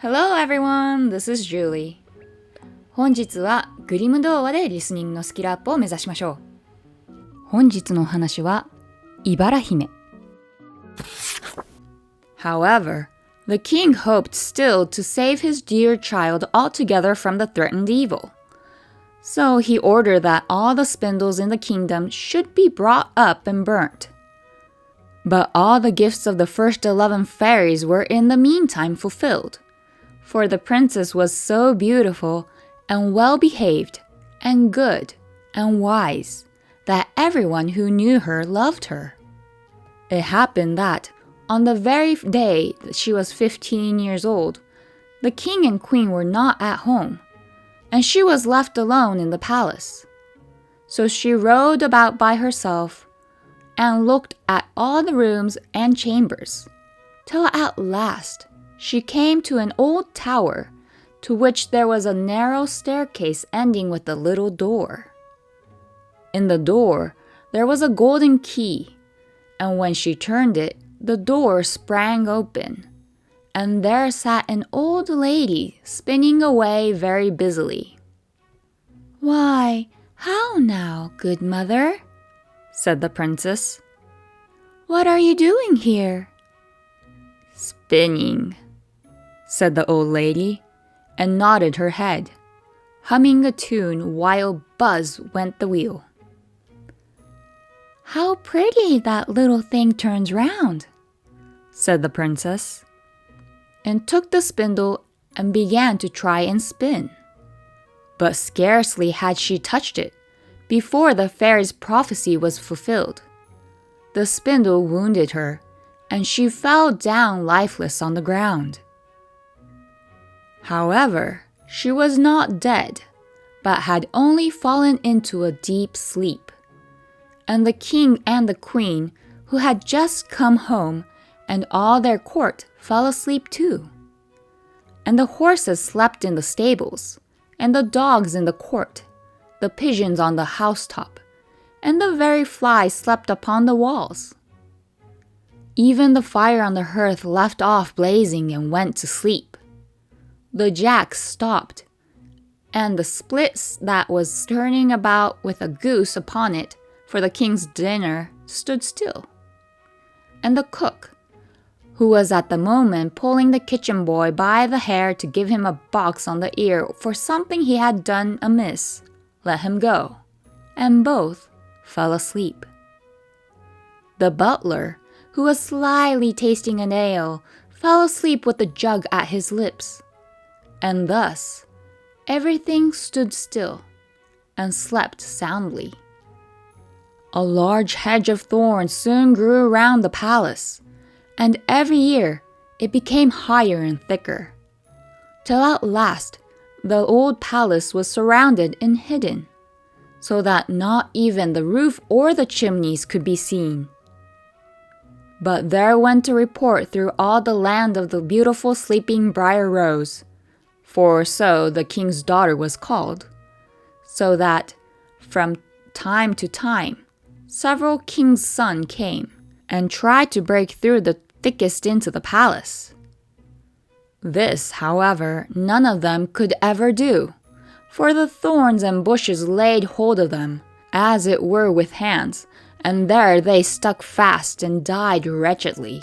Hello everyone, this is Julie. 本日はグリム童話でリスニングのスキルアップを目指しましょう。本日のお話は、いばら姫。However, the king hoped still to save his dear child altogether from the threatened evil. So he ordered that all the spindles in the kingdom should be brought up and burnt. But all the gifts of the first 11 fairies were in the meantime fulfilled.For the princess was so beautiful and well-behaved and good and wise that everyone who knew her loved her. It happened that on the very day that she was 15 years old, the king and queen were not at home, and she was left alone in the palace. So she rode about by herself and looked at all the rooms and chambers, till at last,She came to an old tower, to which there was a narrow staircase ending with a little door. In the door, there was a golden key, and when she turned it, the door sprang open, and there sat an old lady spinning away very busily. "Why, how now, good mother?" said the princess. "What are you doing here?" "Spinning," said the old lady, and nodded her head, humming a tune while buzz went the wheel. "How pretty that little thing turns round," said the princess, and took the spindle and began to try and spin. But scarcely had she touched it before the fairy's prophecy was fulfilled. The spindle wounded her, and she fell down lifeless on the ground.However, she was not dead, but had only fallen into a deep sleep. And the king and the queen, who had just come home, and all their court fell asleep too. And the horses slept in the stables, and the dogs in the court, the pigeons on the housetop, and the very flies slept upon the walls. Even the fire on the hearth left off blazing and went to sleep.The jack stopped, and the split that was turning about with a goose upon it for the king's dinner stood still. And the cook, who was at the moment pulling the kitchen boy by the hair to give him a box on the ear for something he had done amiss, let him go, and both fell asleep. The butler, who was slyly tasting an ale, fell asleep with the jug at his lips.And thus, everything stood still and slept soundly. A large hedge of thorns soon grew around the palace, and every year it became higher and thicker, till at last the old palace was surrounded and hidden, so that not even the roof or the chimneys could be seen. But there went a report through all the land of the beautiful sleeping Briar Rose,for so the king's daughter was called, so that from time to time several kings' sons came and tried to break through the thickest into the palace. This, however, none of them could ever do, for the thorns and bushes laid hold of them, as it were with hands, and there they stuck fast and died wretchedly.